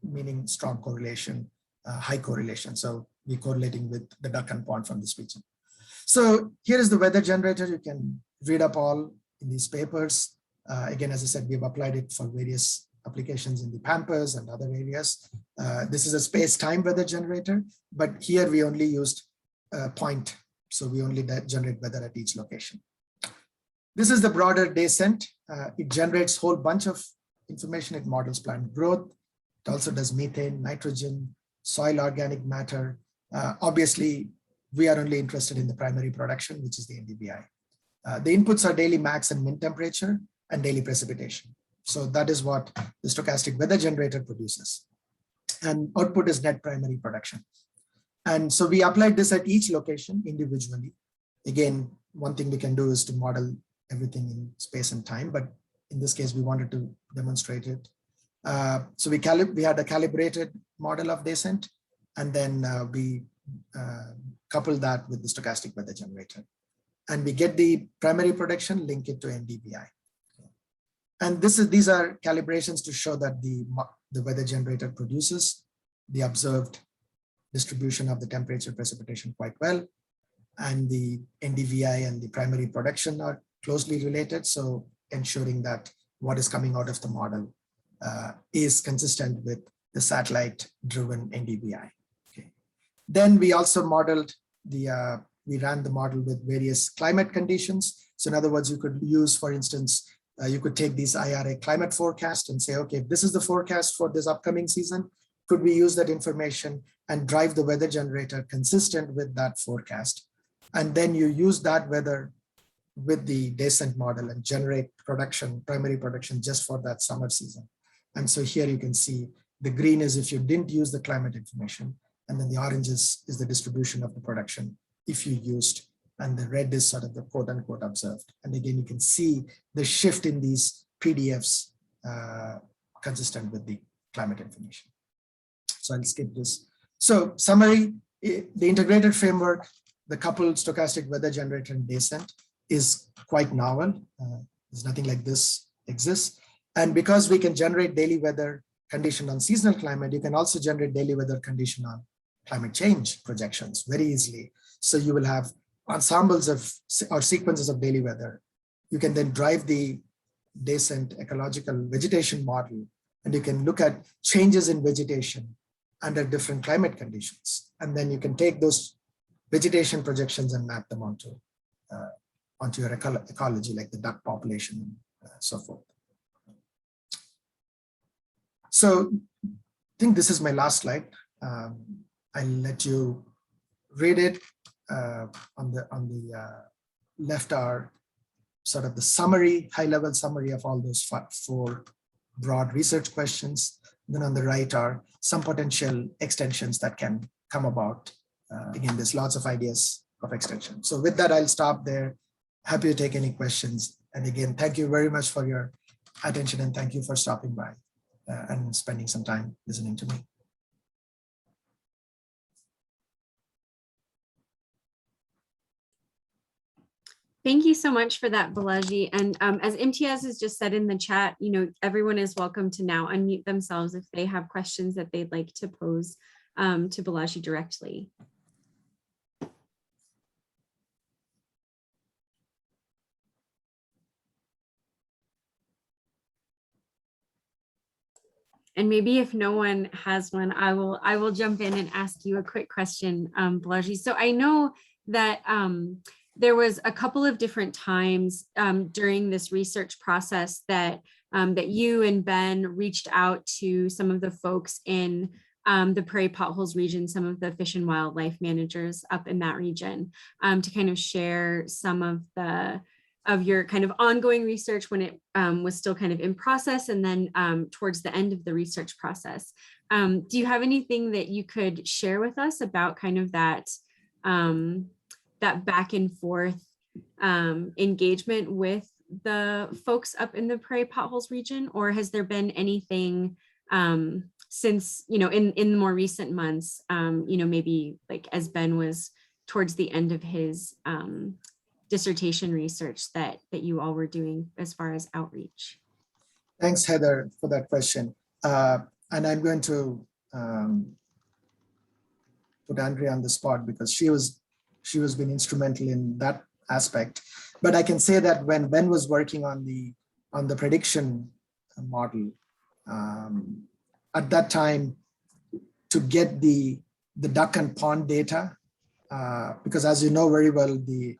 meaning strong correlation, high correlation. So we're correlating with the duck and pond from this region. So here is the weather generator. You can read up all in these papers. Again, as I said, we've applied it for various applications in the Pampas and other areas. This is a space-time weather generator, but here we only used point. So we only generate weather at each location. This is the broader DayCent. It generates a whole bunch of information. It models plant growth. It also does methane, nitrogen, soil organic matter. Obviously, we are only interested in the primary production, which is the NDVI. The inputs are daily max and min temperature and daily precipitation. So that is what the stochastic weather generator produces. And output is net primary production. And so we applied this at each location individually. Again, one thing we can do is to model everything in space and time, but in this case, we wanted to demonstrate it. So we had a calibrated model of DayCent, and then we couple that with the stochastic weather generator. And we get the primary production, link it to NDVI. And these are calibrations to show that the weather generator produces the observed distribution of the temperature precipitation quite well. And the NDVI and the primary production are closely related. So ensuring that what is coming out of the model is consistent with the satellite driven NDVI. Okay. Then we also modeled we ran the model with various climate conditions. So in other words, you could use, for instance, you could take these IRA climate forecast and say, okay, if this is the forecast for this upcoming season, could we use that information and drive the weather generator consistent with that forecast? And then you use that weather with the DayCent model and generate primary production just for that summer season. And so here you can see the green is if you didn't use the climate information, and then the orange is the distribution of the production if you used, and the red is sort of the quote unquote observed. And again, you can see the shift in these PDFs consistent with the climate information. So I'll skip this. So summary, the integrated framework, the coupled stochastic weather generator and DayCent is quite novel. There's nothing like this exists. And because we can generate daily weather condition on seasonal climate, you can also generate daily weather condition on climate change projections very easily. So you will have ensembles of or sequences of daily weather. You can then drive the DayCent ecological vegetation model, and you can look at changes in vegetation under different climate conditions. And then you can take those vegetation projections and map them onto your ecology, like the duck population and so forth. So I think this is my last slide. I'll let you read it. On the left are sort of the summary, high-level summary of all those 4 broad research questions. Then on the right are some potential extensions that can come about. Again, there's lots of ideas of extension. So with that, I'll stop there. Happy to take any questions. And again, thank you very much for your attention, and thank you for stopping by and spending some time listening to me. Thank you so much for that, Balaji. And as Imtiaz has just said in the chat, everyone is welcome to now unmute themselves if they have questions that they'd like to pose to Balaji directly. And maybe if no one has one, I will jump in and ask you a quick question, Balaji. So I know that there was a couple of different times during this research process that you and Ben reached out to some of the folks in the Prairie Potholes region, some of the fish and wildlife managers up in that region, to kind of share some of your kind of ongoing research when it was still kind of in process, and then towards the end of the research process. Do you have anything that you could share with us about kind of that back and forth engagement with the folks up in the Prairie Potholes region, or has there been anything since, in the more recent months, maybe like as Ben was towards the end of his dissertation research that you all were doing as far as outreach? Thanks, Heather, for that question. And I'm going to put Andrea on the spot because she has been instrumental in that aspect. But I can say that when Ben was working on the prediction model, at that time, to get the duck and pond data, because as you know very well, the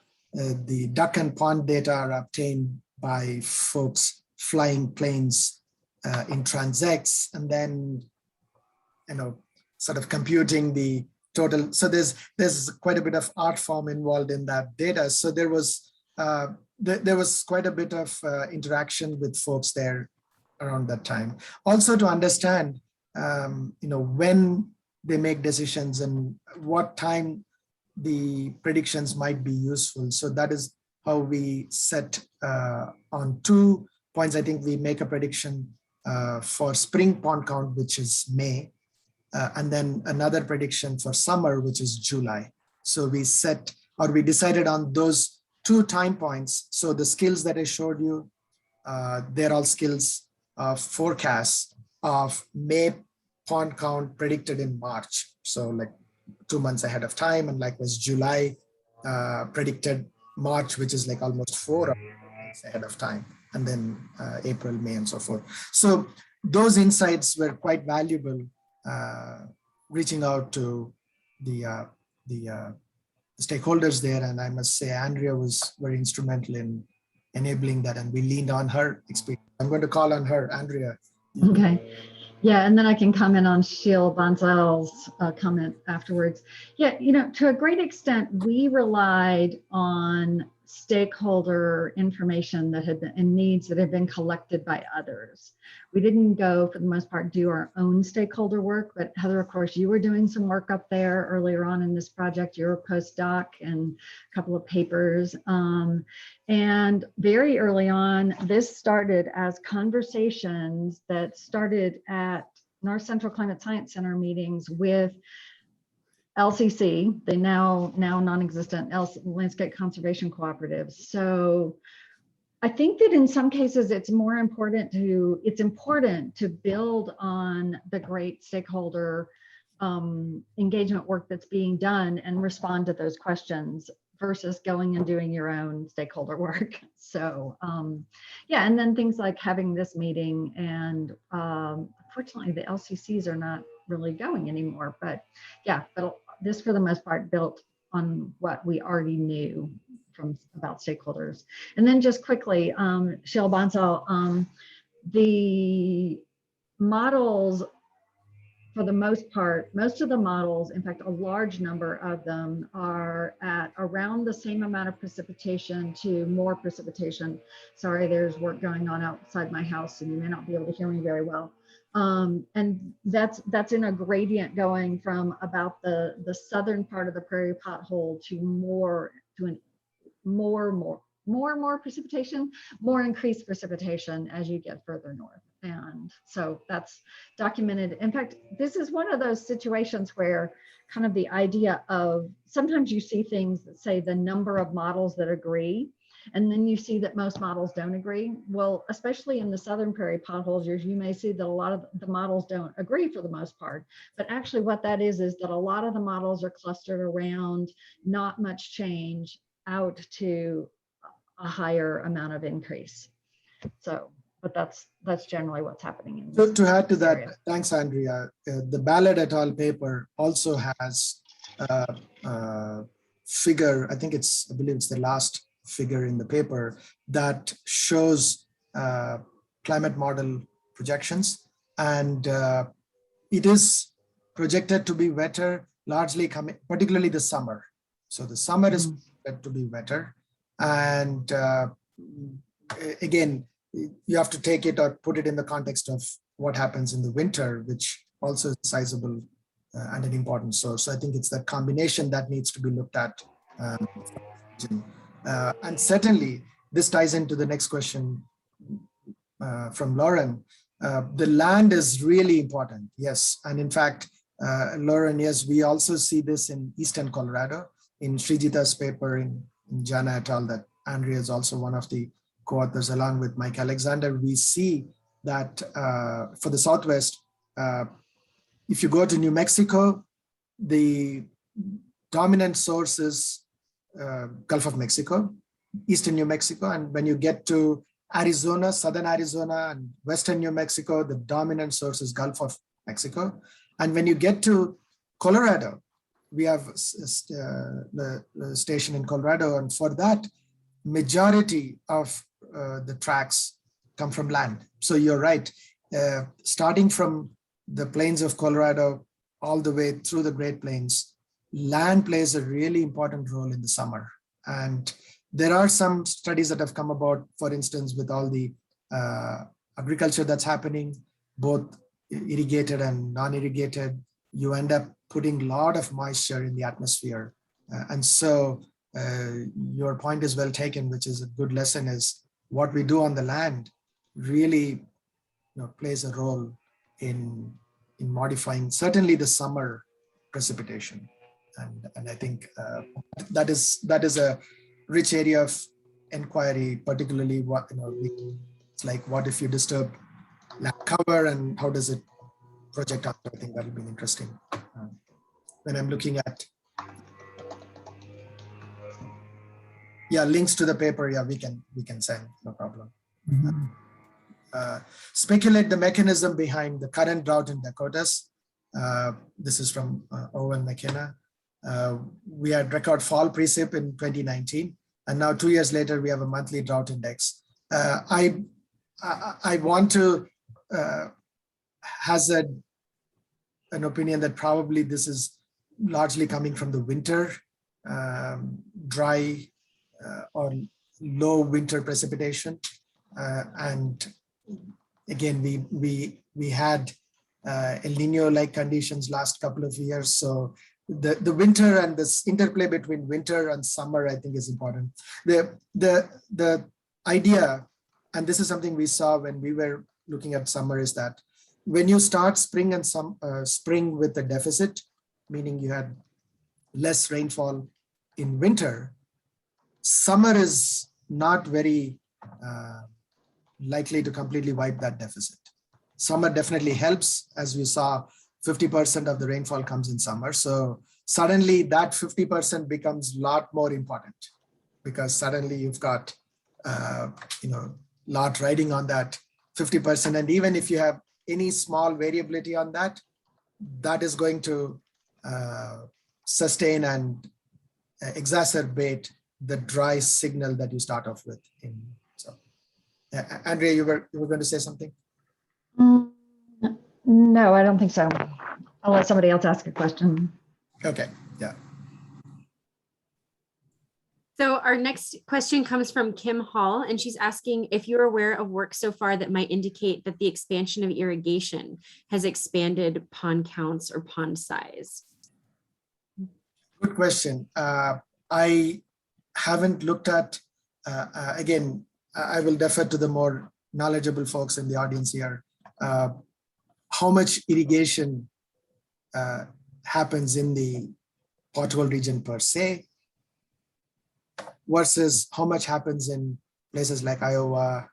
duck and pond data are obtained by folks flying planes in transects, and then sort of computing the total. So there's quite a bit of art form involved in that data. So there was quite a bit of interaction with folks there around that time. Also to understand, when they make decisions and what time the predictions might be useful. So that is how we set on 2 points. I think we make a prediction for spring pond count, which is May, and then another prediction for summer, which is July. So we decided on those 2 time points. So the skills that I showed you, they're all skills forecasts of May pond count predicted in March. So like 2 months ahead of time, and likewise July predicted March, which is like almost 4 months ahead of time, and then April, May, and so forth. So those insights were quite valuable, reaching out to the stakeholders there. And I must say, Andrea was very instrumental in enabling that, and we leaned on her experience. I'm going to call on her, Andrea. Okay. Yeah, and then I can comment on Sheil Bonsal's comment afterwards. Yeah, to a great extent, we relied on stakeholder information that had been and needs that had been collected by others. We didn't go, for the most part, do our own stakeholder work, but Heather, of course, you were doing some work up there earlier on in this project. You're a postdoc and a couple of papers. And very early on, this started as conversations that started at North Central Climate Science Center meetings with LCC, the now non-existent Landscape Conservation Cooperatives. So I think that in some cases it's important to build on the great stakeholder engagement work that's being done and respond to those questions versus going and doing your own stakeholder work. So yeah, and then things like having this meeting, and unfortunately the LCCs are not really going anymore, but yeah, but this for the most part built on what we already knew about stakeholders. And then just quickly, Sheil Bonsall, the models, for the most part, most of the models, in fact, a large number of them are at around the same amount of precipitation to more precipitation. Sorry, there's work going on outside my house and you may not be able to hear me very well. And that's in a gradient going from about the southern part of the Prairie Pothole to more precipitation, more increased precipitation as you get further north. And so that's documented. In fact, this is one of those situations where kind of the idea of sometimes you see things that say the number of models that agree, and then you see that most models don't agree. Well, especially in the southern prairie potholes, you may see that a lot of the models don't agree for the most part. But actually what that is that a lot of the models are clustered around not much change out to a higher amount of increase. So, but that's generally what's happening in this. So to add to that, area. Thanks, Andrea. The Ballard et al. Paper also has figure, I believe it's the last figure in the paper, that shows climate model projections, and it is projected to be wetter, largely coming, particularly the summer. So the summer is projected to be wetter, and again, you have to take it or put it in the context of what happens in the winter, which also is sizable and an important source. So I think it's that combination that needs to be looked at. And certainly, this ties into the next question from Lauren. The land is really important, yes. And in fact, Lauren, yes, we also see this in Eastern Colorado, in Srijita's paper in Jana et al. That Andrea is also one of the co-authors along with Mike Alexander. We see that for the Southwest, if you go to New Mexico, the dominant source is Gulf of Mexico, Eastern New Mexico. And when you get to Arizona, Southern Arizona and Western New Mexico, the dominant source is Gulf of Mexico. And when you get to Colorado, we have the station in Colorado. And for that, majority of the tracks come from land. So you're right, starting from the plains of Colorado all the way through the Great Plains, land plays a really important role in the summer. And there are some studies that have come about, for instance, with all the agriculture that's happening, both irrigated and non-irrigated, you end up putting a lot of moisture in the atmosphere. And so your point is well taken, which is a good lesson, is what we do on the land really plays a role in modifying certainly the summer precipitation. And I think that is a rich area of inquiry, particularly what it's like, what if you disturb land cover and how does it project out? I think that'll be interesting. When I'm looking at links to the paper, we can send, no problem. Speculate the mechanism behind the current drought in Dakotas. This is from Owen McKenna. We had record fall precip in 2019, and now 2 years later, we have a monthly drought index. I want to hazard an opinion that probably this is largely coming from the winter, dry or low winter precipitation. And again, we had El Nino-like conditions last couple of years. So the winter and this interplay between winter and summer, I think, is important. The idea, and this is something we saw when we were looking at summer, is that when you start spring and spring with a deficit, meaning you had less rainfall in winter, summer is not very likely to completely wipe that deficit. Summer definitely helps, as we saw, 50% of the rainfall comes in summer. So suddenly that 50% becomes a lot more important, because suddenly you've got lot riding on that 50%. And even if you have any small variability on that, that is going to sustain and exacerbate the dry signal that you start off with. Andrea, you were going to say something? No, I don't think so. I'll let somebody else ask a question. Okay, yeah. So our next question comes from Kim Hall, and she's asking if you're aware of work so far that might indicate that the expansion of irrigation has expanded pond counts or pond size. Good question. I haven't looked at, again, I will defer to the more knowledgeable folks in the audience here. How much irrigation happens in the pothole region per se, versus how much happens in places like Iowa,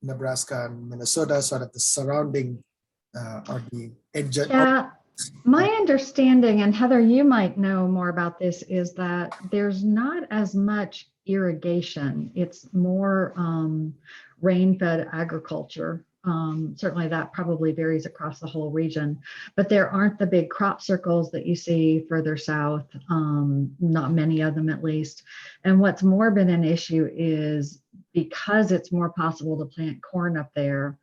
Nebraska, and Minnesota, sort of the surrounding or the edge. Yeah, my understanding, and Heather, you might know more about this, is that there's not as much irrigation. It's more rain-fed agriculture. Certainly that probably varies across the whole region, but there aren't the big crop circles that you see further south, not many of them at least. And what's more been an issue is, because it's more possible to plant corn up there,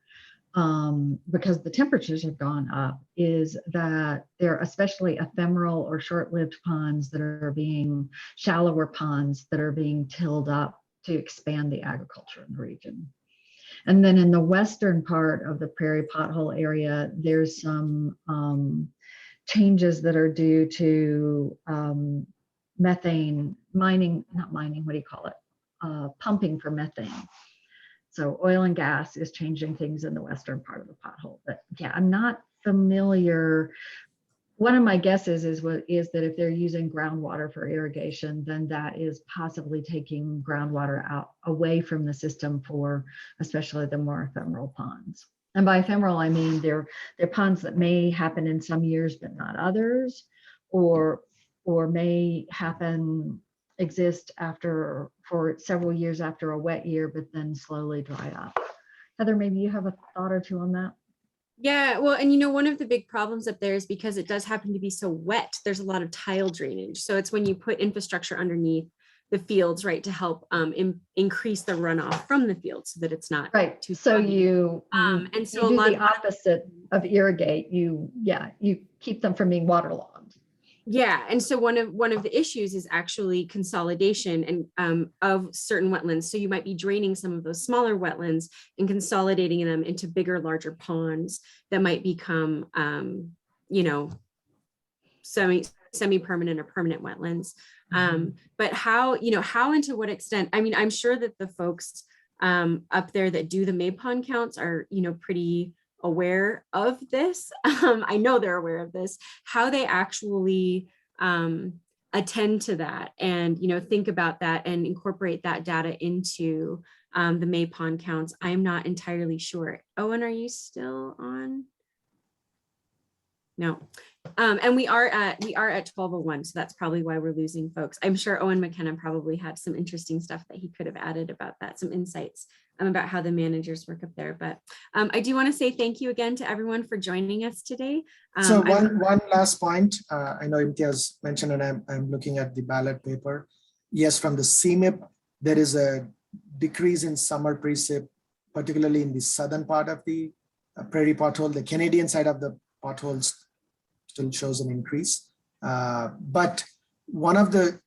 because the temperatures have gone up, is that there are especially ephemeral or short-lived ponds that are being, shallower ponds that are being tilled up to expand the agriculture in the region. And then in the western part of the Prairie Pothole area, there's some changes that are due to methane mining, not mining, what do you call it? Pumping for methane. So oil and gas is changing things in the western part of the pothole. But yeah, I'm not familiar. One of my guesses is that if they're using groundwater for irrigation, then that is possibly taking groundwater out away from the system for especially the more ephemeral ponds. And by ephemeral, I mean they're ponds that may happen in some years but not others, or may exist for several years after a wet year, but then slowly dry up. Heather, maybe you have a thought or two on that? Yeah, well, and one of the big problems up there is because it does happen to be so wet, there's a lot of tile drainage. So it's when you put infrastructure underneath the fields, right, to help increase the runoff from the field so that it's not right. too so foggy. you and so you do the opposite of irrigate. You keep them from being waterlogged. Yeah, and so one of the issues is actually consolidation and of certain wetlands. So you might be draining some of those smaller wetlands and consolidating them into bigger, larger ponds that might become, you know, semi-permanent or permanent wetlands. But how, you know, how and to what extent? I mean, I'm sure that the folks up there that do the May pond counts are, you know, pretty aware of this. I know they're aware of this, how they actually attend to that and, you know, think about that and incorporate that data into the May pond counts. I'm not entirely sure. Owen, are you still on? No. And we are at 12:01, so that's probably why we're losing folks. I'm sure Owen McKenna probably had some interesting stuff that he could have added about that, some insights about how the managers work up there. But I do want to say thank you again to everyone for joining us today. So one last point, I know Imtiaz mentioned, and I'm looking at the ballot paper. Yes, from the CMIP, there is a decrease in summer precip, particularly in the southern part of the Prairie Pothole. The Canadian side of the potholes still shows an increase. But one of the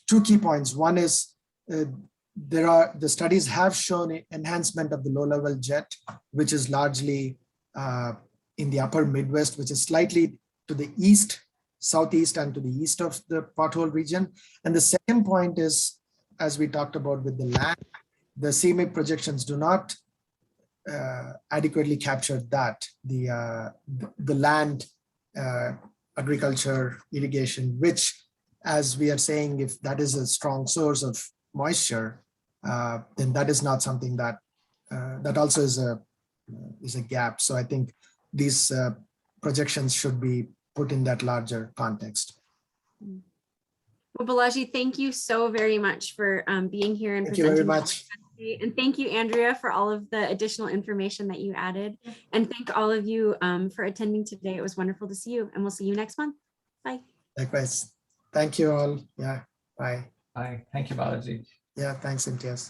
two key points, one is the studies have shown enhancement of the low-level jet, which is largely in the upper Midwest, which is slightly to the east, southeast, and to the east of the pothole region. And the second point is, as we talked about with the land, the CMIP projections do not adequately capture that, the land, agriculture, irrigation, which, as we are saying, if that is a strong source of moisture, then that is not something that that also is a gap. So I think these projections should be put in that larger context. Well, Balaji, thank you so very much for being here and thank you very much. And thank you, Andrea, for all of the additional information that you added. And thank all of you for attending today. It was wonderful to see you, and we'll see you next month. Bye. Likewise. Thank you all. Yeah. Bye. Bye. Thank you, Balaji. Yeah. Thanks, Imtiaz.